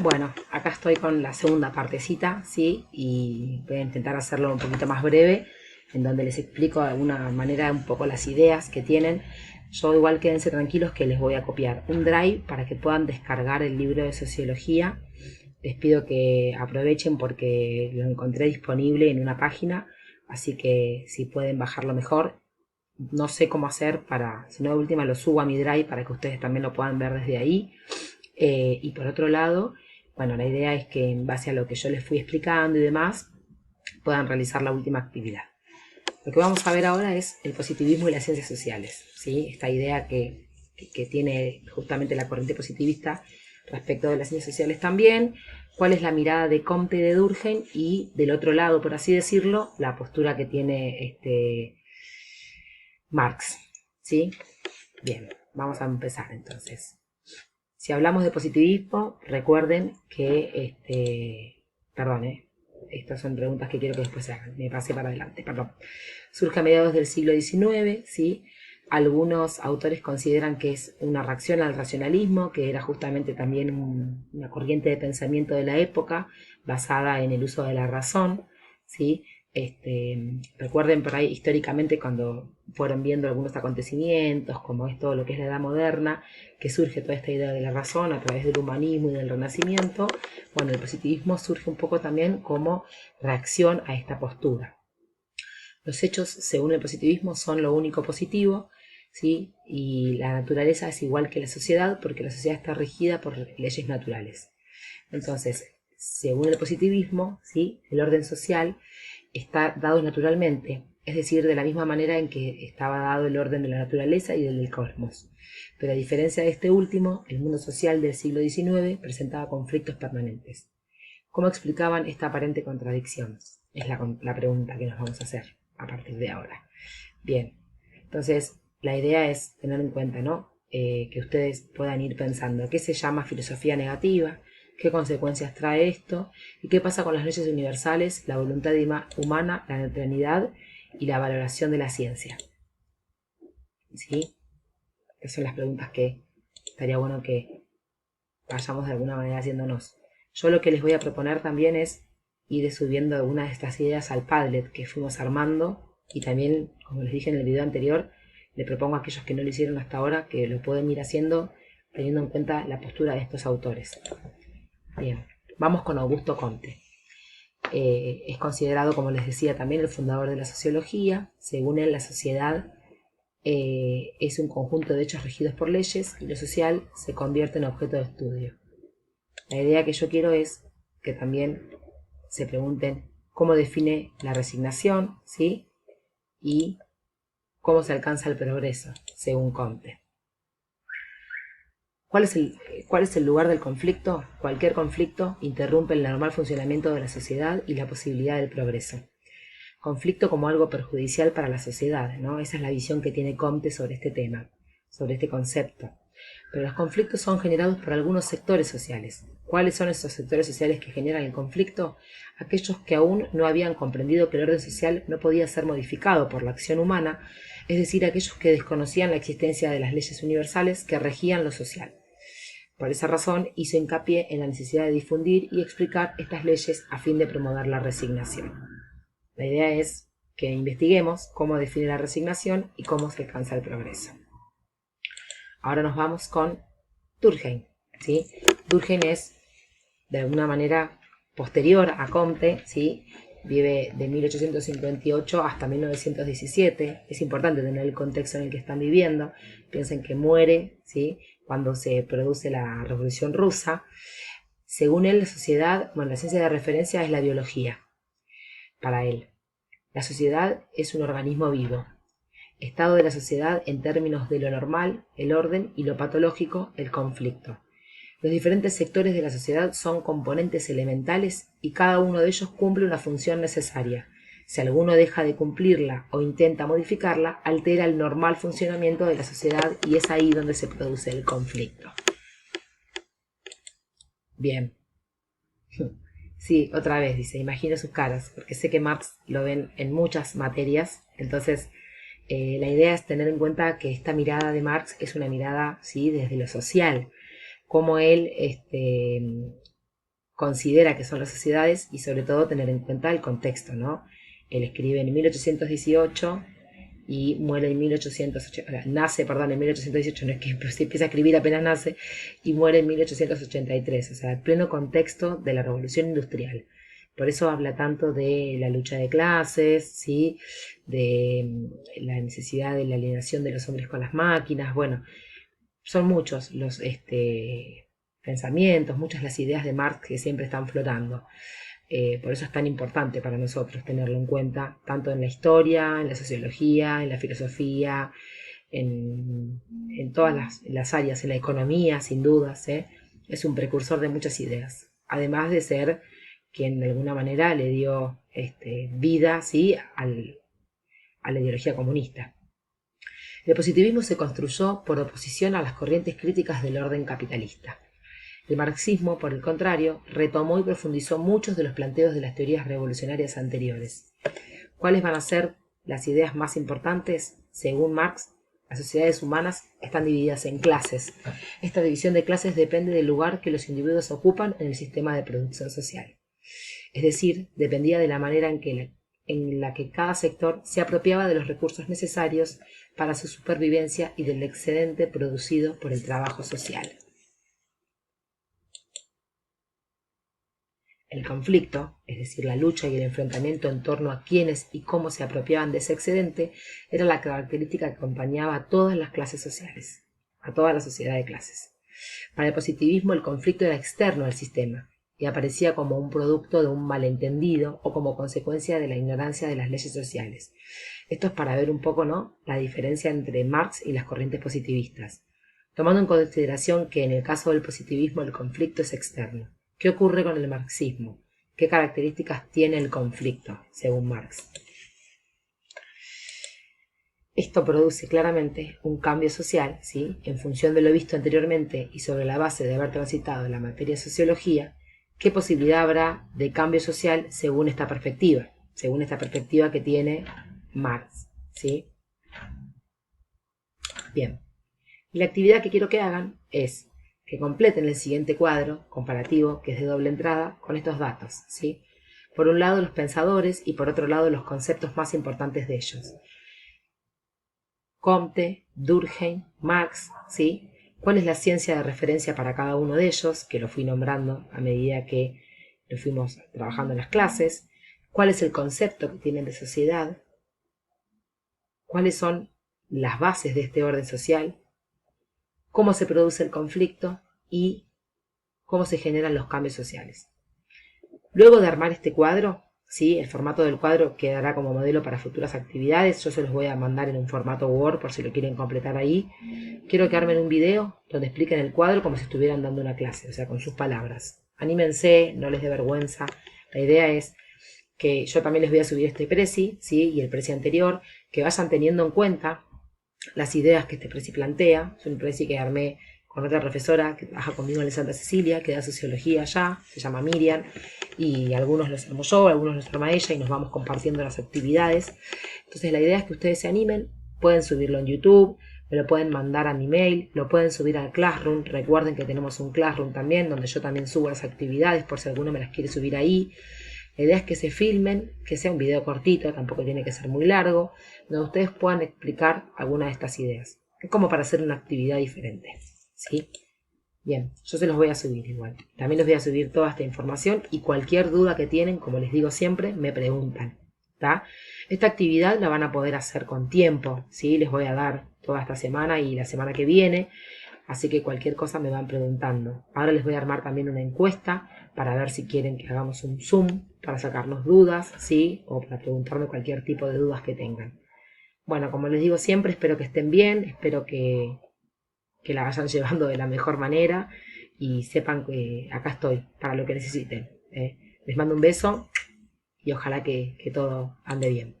Bueno, acá estoy con la segunda partecita, ¿sí? Y voy a intentar hacerlo un poquito más breve, en donde les explico de alguna manera un poco las ideas que tienen. Yo igual quédense tranquilos que les voy a copiar un drive para que puedan descargar el libro de sociología. Les pido que aprovechen porque lo encontré disponible en una página, así que si pueden bajarlo mejor. No sé cómo hacer para, si no de última lo subo a mi drive para que ustedes también lo puedan ver desde ahí. Y por otro lado, bueno, la idea es que en base a lo que yo les fui explicando y demás, puedan realizar la última actividad. Lo que vamos a ver ahora es el positivismo y las ciencias sociales, ¿sí? Esta idea que tiene justamente la corriente positivista respecto de las ciencias sociales también, cuál es la mirada de Comte y de Durkheim y del otro lado, por así decirlo, la postura que tiene Marx, ¿sí? Bien, vamos a empezar entonces. Si hablamos de positivismo, recuerden que, perdón, estas son preguntas que quiero que después se hagan, me pasé para adelante, perdón. Surge a mediados del siglo XIX, ¿sí? Algunos autores consideran que es una reacción al racionalismo, que era justamente también una corriente de pensamiento de la época, basada en el uso de la razón, ¿sí? Recuerden por ahí históricamente cuando fueron viendo algunos acontecimientos, como es todo lo que es la Edad Moderna, que surge toda esta idea de la razón a través del humanismo y del Renacimiento. Bueno, el positivismo surge un poco también como reacción a esta postura. Los hechos, según el positivismo, son lo único positivo, ¿sí? Y la naturaleza es igual que la sociedad porque la sociedad está regida por leyes naturales. Entonces, según el positivismo, ¿sí? El orden social está dado naturalmente, es decir, de la misma manera en que estaba dado el orden de la naturaleza y del cosmos. Pero a diferencia de este último, el mundo social del siglo XIX presentaba conflictos permanentes. ¿Cómo explicaban esta aparente contradicción? Es la pregunta que nos vamos a hacer a partir de ahora. Bien, entonces la idea es tener en cuenta, ¿no? Que ustedes puedan ir pensando qué se llama filosofía negativa, qué consecuencias trae esto y qué pasa con las leyes universales, la voluntad humana, la neutralidad y la valoración de la ciencia. ¿Sí? Esas son las preguntas que estaría bueno que vayamos de alguna manera haciéndonos. Yo lo que les voy a proponer también es ir subiendo algunas de estas ideas al Padlet que fuimos armando y también, como les dije en el video anterior, le propongo a aquellos que no lo hicieron hasta ahora que lo pueden ir haciendo teniendo en cuenta la postura de estos autores. Bien, vamos con Augusto Comte. Es considerado, como les decía, también el fundador de la sociología. Según él, la sociedad es un conjunto de hechos regidos por leyes y lo social se convierte en objeto de estudio. La idea que yo quiero es que también se pregunten cómo define la resignación, ¿sí? Y cómo se alcanza el progreso, según Comte. ¿Cuál es el lugar del conflicto? Cualquier conflicto interrumpe el normal funcionamiento de la sociedad y la posibilidad del progreso. Conflicto como algo perjudicial para la sociedad, ¿no? Esa es la visión que tiene Comte sobre este tema, sobre este concepto. Pero los conflictos son generados por algunos sectores sociales. ¿Cuáles son esos sectores sociales que generan el conflicto? Aquellos que aún no habían comprendido que el orden social no podía ser modificado por la acción humana, es decir, aquellos que desconocían la existencia de las leyes universales que regían lo social. Por esa razón hizo hincapié en la necesidad de difundir y explicar estas leyes a fin de promover la resignación. La idea es que investiguemos cómo define la resignación y cómo se alcanza el progreso. Ahora nos vamos con Durkheim, ¿sí? Durkheim es de alguna manera posterior a Comte, ¿sí? Vive de 1858 hasta 1917. Es importante tener el contexto en el que están viviendo. Piensen que muere, ¿sí? Cuando se produce la Revolución Rusa. Según él, la sociedad, bueno, la ciencia de referencia es la biología, para él. La sociedad es un organismo vivo. Estado de la sociedad en términos de lo normal, el orden, y lo patológico, el conflicto. Los diferentes sectores de la sociedad son componentes elementales y cada uno de ellos cumple una función necesaria. Si alguno deja de cumplirla o intenta modificarla, altera el normal funcionamiento de la sociedad y es ahí donde se produce el conflicto. Bien. Sí, otra vez dice, imagino sus caras, porque sé que Marx lo ven en muchas materias, entonces la idea es tener en cuenta que esta mirada de Marx es una mirada, ¿sí?, desde lo social, como él considera que son las sociedades y sobre todo tener en cuenta el contexto, ¿no? Él escribe en 1818 y muere en 1880, nace, perdón, en 1818, no es que se empieza a escribir apenas nace, y muere en 1883, o sea, el pleno contexto de la Revolución Industrial. Por eso habla tanto de la lucha de clases, ¿sí? De la necesidad de la alienación de los hombres con las máquinas. Bueno, son muchos los pensamientos, muchas las ideas de Marx que siempre están flotando. Por eso es tan importante para nosotros tenerlo en cuenta, tanto en la historia, en la sociología, en la filosofía, en todas las áreas, en la economía, sin dudas. Es un precursor de muchas ideas, además de ser quien de alguna manera le dio vida, ¿sí? a la ideología comunista. El positivismo se construyó por oposición a las corrientes críticas del orden capitalista. El marxismo, por el contrario, retomó y profundizó muchos de los planteos de las teorías revolucionarias anteriores. ¿Cuáles van a ser las ideas más importantes? Según Marx, las sociedades humanas están divididas en clases. Esta división de clases depende del lugar que los individuos ocupan en el sistema de producción social. Es decir, dependía de la manera en la que cada sector se apropiaba de los recursos necesarios para su supervivencia y del excedente producido por el trabajo social. El conflicto, es decir, la lucha y el enfrentamiento en torno a quiénes y cómo se apropiaban de ese excedente, era la característica que acompañaba a todas las clases sociales, a toda la sociedad de clases. Para el positivismo, el conflicto era externo al sistema y aparecía como un producto de un malentendido o como consecuencia de la ignorancia de las leyes sociales. Esto es para ver un poco, ¿no?, la diferencia entre Marx y las corrientes positivistas, tomando en consideración que en el caso del positivismo el conflicto es externo. ¿Qué ocurre con el marxismo? ¿Qué características tiene el conflicto, según Marx? Esto produce claramente un cambio social, ¿sí? En función de lo visto anteriormente y sobre la base de haber transitado la materia de sociología, ¿qué posibilidad habrá de cambio social según esta perspectiva? Según esta perspectiva que tiene Marx, ¿sí? Bien. Y la actividad que quiero que hagan es que completen el siguiente cuadro comparativo, que es de doble entrada, con estos datos, ¿sí? Por un lado los pensadores y por otro lado los conceptos más importantes de ellos. Comte, Durkheim, Marx, ¿sí? ¿Cuál es la ciencia de referencia para cada uno de ellos? Que lo fui nombrando a medida que lo fuimos trabajando en las clases. ¿Cuál es el concepto que tienen de sociedad? ¿Cuáles son las bases de este orden social? ¿Cómo se produce el conflicto? Y cómo se generan los cambios sociales. Luego de armar este cuadro, ¿sí? El formato del cuadro quedará como modelo para futuras actividades. Yo se los voy a mandar en un formato Word por si lo quieren completar ahí. Quiero que armen un video donde expliquen el cuadro como si estuvieran dando una clase, o sea, con sus palabras. Anímense, no les dé vergüenza. La idea es que yo también les voy a subir este prezi, ¿sí? Y el prezi anterior, que vayan teniendo en cuenta las ideas que este prezi plantea. Es un prezi que armé con otra profesora que trabaja conmigo en Santa Cecilia, que da sociología allá, se llama Miriam, y algunos los armo yo, algunos los arma ella, y nos vamos compartiendo las actividades. Entonces la idea es que ustedes se animen, pueden subirlo en YouTube, me lo pueden mandar a mi mail, lo pueden subir al Classroom. Recuerden que tenemos un Classroom también, donde yo también subo las actividades, por si alguno me las quiere subir ahí. La idea es que se filmen, que sea un video cortito, tampoco tiene que ser muy largo, donde ustedes puedan explicar alguna de estas ideas. Es como para hacer una actividad diferente, ¿sí? Bien, yo se los voy a subir igual. También les voy a subir toda esta información y cualquier duda que tienen, como les digo siempre, me preguntan, ¿tá? Esta actividad la van a poder hacer con tiempo, ¿sí? Les voy a dar toda esta semana y la semana que viene, así que cualquier cosa me van preguntando. Ahora les voy a armar también una encuesta para ver si quieren que hagamos un Zoom para sacarnos dudas, ¿sí? O para preguntarme cualquier tipo de dudas que tengan. Bueno, como les digo siempre, espero que estén bien, espero que la vayan llevando de la mejor manera y sepan que acá estoy para lo que necesiten. Les mando un beso y ojalá que todo ande bien.